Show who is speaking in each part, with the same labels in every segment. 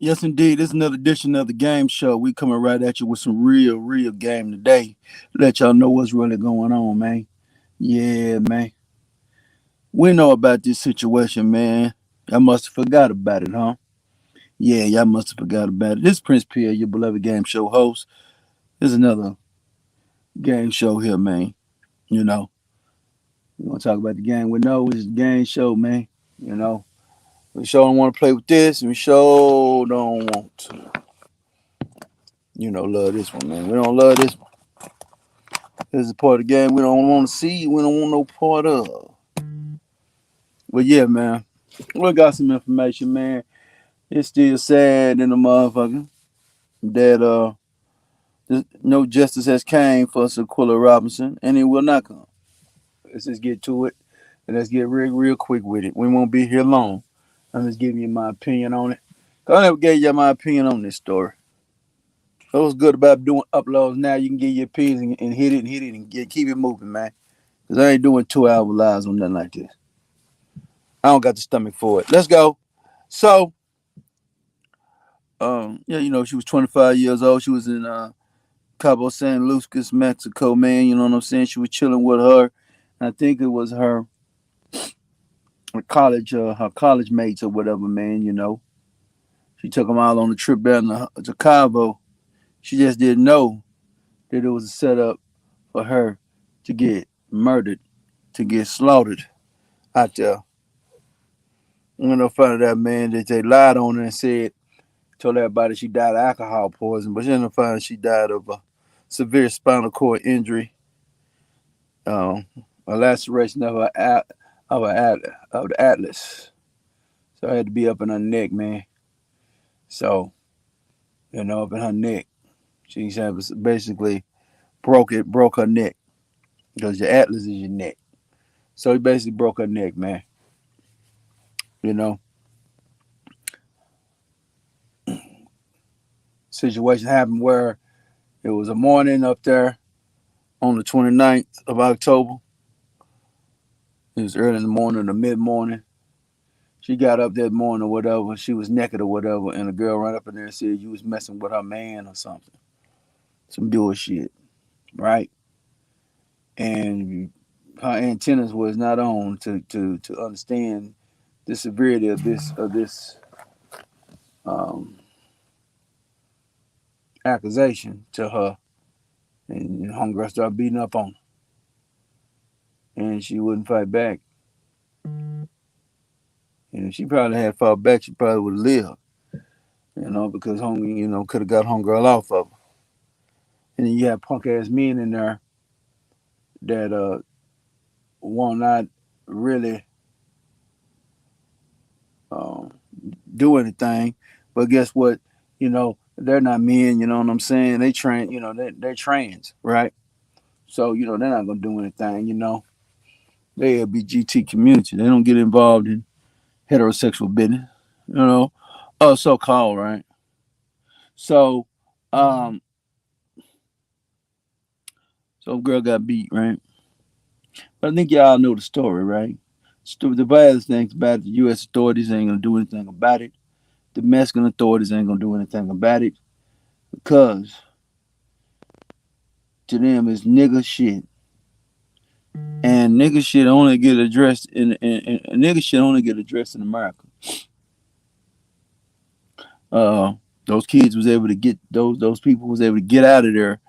Speaker 1: Yes, indeed. This is another edition of the game show. We coming right at you with some real game today. Let y'all know what's really going on, man. Yeah, man. We know about this situation, man. Y'all must have forgot about it, huh? Yeah, y'all must have forgot about it. This is Prince Pierre, your beloved game show host. This is another game show here, man. You know, we gonna talk about the game. We know it's a game show, man. You know, we sure don't want to play with this, and we sure don't want to. Love this one, man. We don't love this one. This is a part of the game we don't want to see. We don't want no part of. But yeah, man, we got some information, man. It's still sad in the motherfucker that no justice has came for Shanquella Robinson, and it will not come. Let's just get to it, and let's get real quick with it. We won't be here long. I'm just giving you my opinion on it. I never gave you my opinion on this story. So what's good about doing uploads now? You can get your opinions and hit it and keep it moving, man. Cause I ain't doing 2 hour lives on nothing like this. I don't got the stomach for it. Let's go. So, yeah, she was 25 years old. She was in Cabo San Lucas, Mexico, man. You know what I'm saying? She was chilling with her. I think it was her college mates or whatever, man. She took them all on a trip down to Cabo. She just didn't know that it was a setup for her to get murdered, to get slaughtered out there. When I found out, man, that they lied on her and told everybody she died of alcohol poison, but she ended up finding she died of a severe spinal cord injury, um, a laceration of the atlas. So I had to be up in her neck, man. So up in her neck, she basically broke her neck because your atlas is your neck. So he basically broke her neck, man. You know, situation happened where it was a morning up there on the 29th of October. It was early in the morning or mid morning. She got up that morning or whatever. She was naked or whatever, and a girl ran up in there and said you was messing with her man or something. Some bullshit, right? And her antennas was not on to understand the severity of this um, accusation to her. And homegirl started beating up on her, and she wouldn't fight back. And if she probably had fought back, she probably would have lived. Because homie, could have got homegirl off of her. And then you have punk ass men in there that will not really um, do anything. But guess what? They're not men. You know what I'm saying? They train. They're trans, right? So they're not gonna do anything. They LGBT community. They don't get involved in heterosexual business. So called, right? So, um, so girl got beat, right? But I think y'all know the story, right? The baddest things about it, the U.S. authorities ain't gonna do anything about it. The Mexican authorities ain't gonna do anything about it because to them it's nigga shit, and nigga shit only get addressed in nigga shit only get addressed in America. Uh, those kids was able to get those people was able to get out of there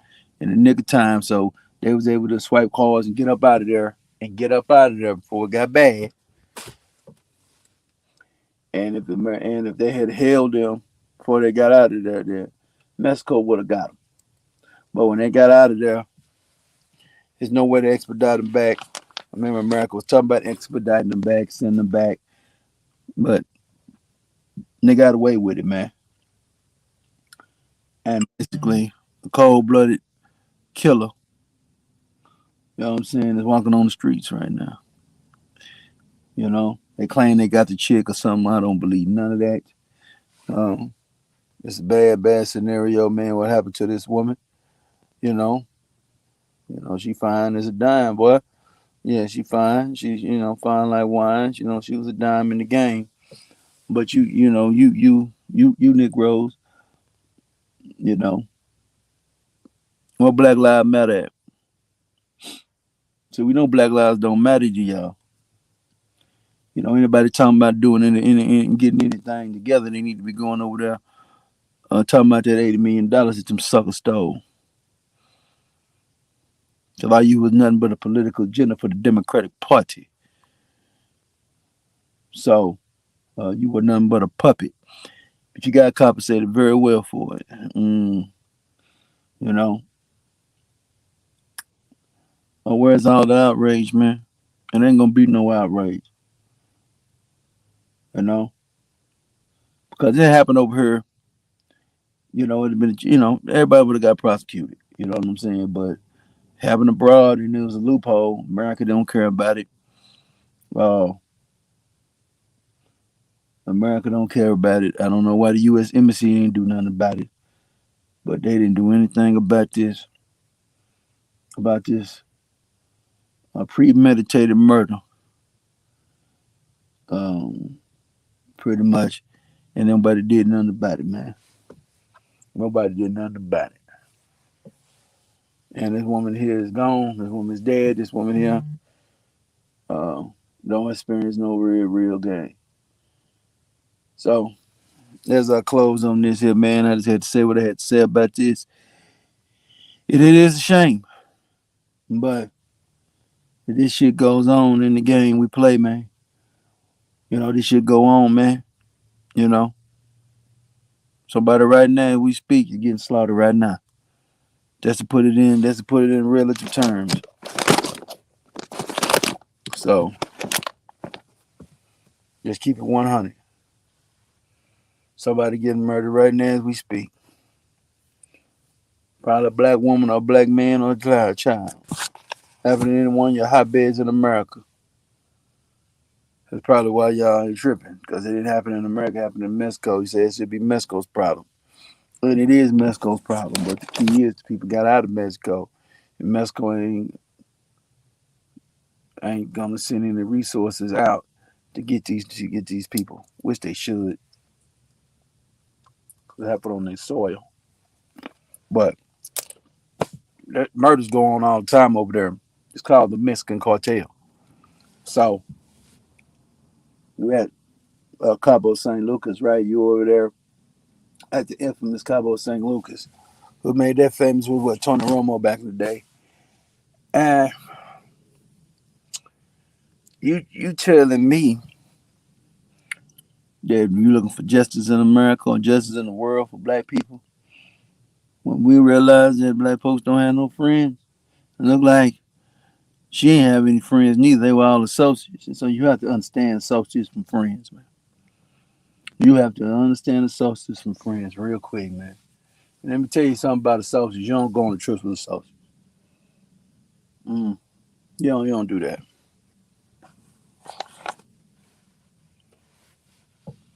Speaker 1: in the nick of time, so they was able to swipe cards and get up out of there before it got bad. And if they had held them before they got out of there, then Mexico would have got them. But when they got out of there, there's no way to expedite them back. I remember America was talking about expediting them back, sending them back, but they got away with it, man. And basically, a cold-blooded killer, you know what I'm saying, is walking on the streets right now. They claim they got the chick or something. I don't believe none of that. Um, it's a bad scenario, man. What happened to this woman? You know, she fine as a dime, boy. Yeah, she fine. She's fine like wine. She was a dime in the game. But you You Negroes, you know, what Black Lives Matter at? So we know Black Lives don't matter to y'all. You know, anybody talking about doing any getting anything together, they need to be going over there talking about that $80 million that them suckers stole. So all you was nothing but a political agenda for the Democratic Party. So you were nothing but a puppet. But you got compensated very well for it. You know, where's all the outrage, man? It ain't gonna be no outrage, you know, because it happened over here. You know, it'd been, everybody would have got prosecuted. You know what I'm saying? But happened abroad, and there was a loophole. America don't care about it. Uh, America don't care about it. I don't know why the U.S. Embassy didn't do nothing about it, but they didn't do anything about this. Premeditated murder, um, pretty much, and nobody did nothing about it, man. Nobody did nothing about it. And this woman here is gone. This woman is dead. This woman here uh, don't experience no real gain. So as I close on this here, man, I just had to say what I had to say about this. It is a shame, but if this shit goes on in the game we play, man. This shit go on, man. You know, somebody right now we speak is getting slaughtered right now. That's to put it in relative terms. So just keep it 100. Somebody getting murdered right now as we speak. Probably a black woman or a black man or a child. Happening in one of your hotbeds in America. That's probably why y'all ain't tripping. Because it didn't happen in America, it happened in Mexico. You say it should be Mexico's problem. And it is Mexico's problem. But the key is the people got out of Mexico. And Mexico ain't gonna send any resources out to get these people, which they should. It happened on their soil. But that murders go on all the time over there. It's called the Mexican cartel. So we had Cabo St. Lucas, right? You over there at the infamous Cabo St. Lucas, who made that famous with what Tony Romo back in the day. And you telling me that you looking for justice in America or justice in the world for black people when we realize that black folks don't have no friends? It look like she ain't have any friends neither. They were all associates. And so you have to understand associates from friends, man. You have to understand associates from friends real quick, man. And let me tell you something about associates. You don't go on the trips with associates. Mm. You don't do that.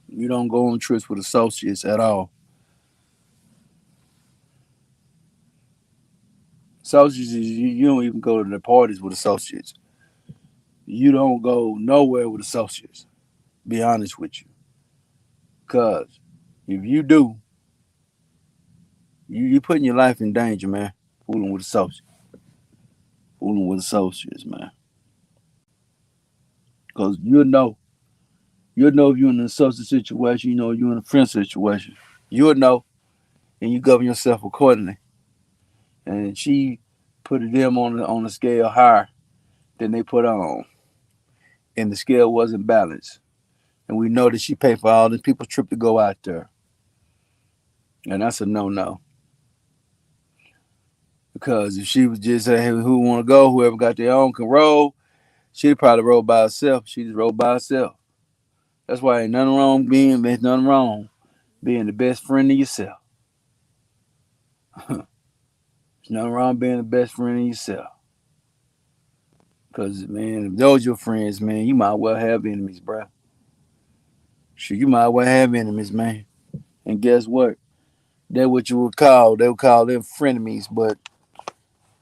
Speaker 1: You don't go on trips with associates at all. Associates, you don't even go to the parties with associates. You don't go nowhere with associates. Be honest with you, cause if you do, you putting your life in danger, man. Fooling with associates, fooling with associates, man. Cause you'll know if you're in an associate situation. You know you're in a friend situation. You'll know, and you govern yourself accordingly. And she put them on the scale higher than they put on, and the scale wasn't balanced. And we know that she paid for all the people's trip to go out there. And that's a no. Because if she was just saying, hey, who want to go, whoever got their own can roll, she'd probably roll by herself. She just rolled by herself. That's why there's nothing wrong being the best friend of yourself. There's nothing wrong being the best friend of yourself. Because, man, if those your friends, man, you might well have enemies, bro. Sure, you might well have enemies, man. And guess what? They would call them frenemies, but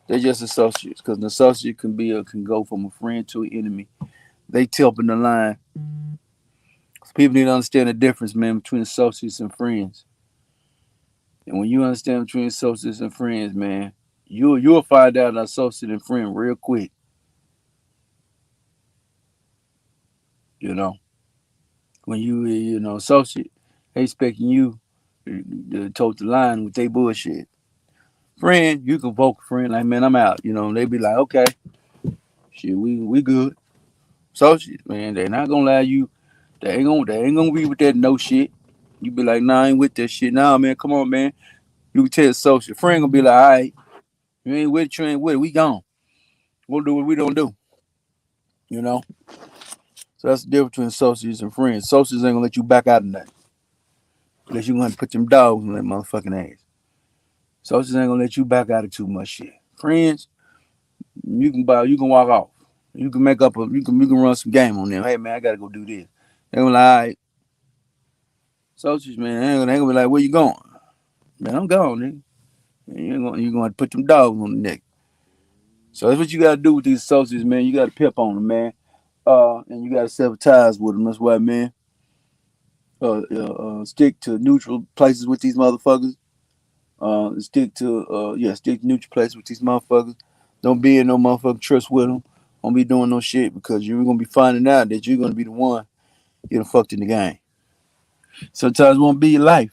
Speaker 1: they're just associates. Because an associate can go from a friend to an enemy. They tipping the line. People need to understand the difference, man, between associates and friends. And when you understand between associates and friends, man, you'll find out an associate and friend real quick. You know, when you associate, they expecting you to toe the line with their bullshit. Friend, you can vote a friend like, man, I'm out. They be like, okay, shit, we good. Associates, man, they not gonna lie you. They ain't gonna be with that no shit. You be like, nah, I ain't with that shit. Nah, man, come on, man. You can tell associate. Friend gonna be like, all right, you ain't with it, you ain't with it. We gone. We'll do what we don't do. You know. So that's the difference between associates and friends. Associates ain't gonna let you back out of that. Unless you gonna put them dogs on that motherfucking ass. Associates ain't gonna let you back out of too much shit. Friends, you can walk off. You can you can run some game on them. Hey man, I gotta go do this. They gonna like, all right. Associates, man, they ain't gonna be like, where you going? Man, I'm gone, nigga. You gonna put them dogs on the neck. So that's what you gotta do with these associates, man. You gotta pimp on them, man. And you gotta sever ties with them. That's why, man. Stick to neutral places with these motherfuckers. Stick to neutral places with these motherfuckers. Don't be in no motherfucking trust with them. Don't be doing no shit because you're gonna be finding out that you're gonna be the one getting fucked in the game. Sometimes it won't be your life.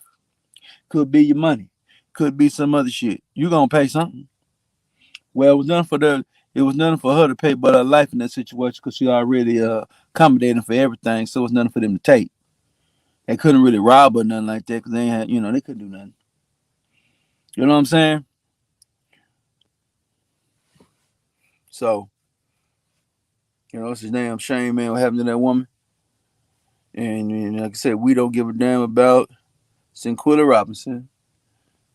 Speaker 1: Could be your money. Could be some other shit. You gonna pay something. Well, it was nothing for her to pay but her life in that situation because she already accommodating for everything, so it's nothing for them to take. They couldn't really rob her or nothing like that because they ain't had, they couldn't do nothing. You know what I'm saying? So, it's a damn shame, man, what happened to that woman. And like I said, we don't give a damn about Shanquella Robinson.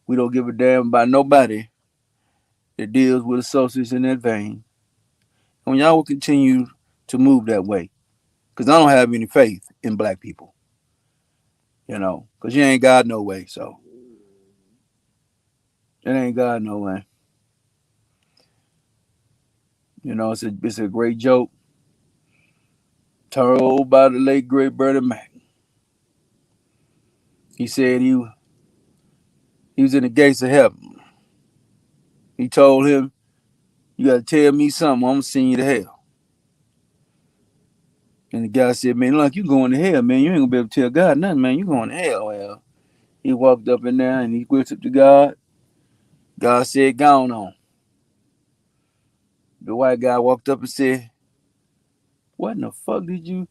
Speaker 1: We don't give a damn about nobody that deals with associates in that vein. And y'all will continue to move that way. Because I don't have any faith in black people, because you ain't God no way. So, it ain't God no way. It's a great joke told by the late great Bernie Mac. He said he was in the gates of heaven. He told him, "You got to tell me something. I'm gonna send you to hell." And the guy said, "Man, look, you going to hell, man. You ain't gonna be able to tell God nothing, man. You going to hell." Well, he walked up in there and he went up to God. God said, "Gone on." The white guy walked up and said, "What in the fuck did you?"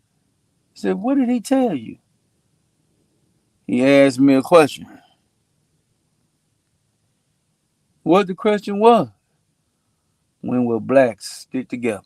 Speaker 1: He said, "What did he tell you?" He asked me a question. What the question was? When will blacks stick together?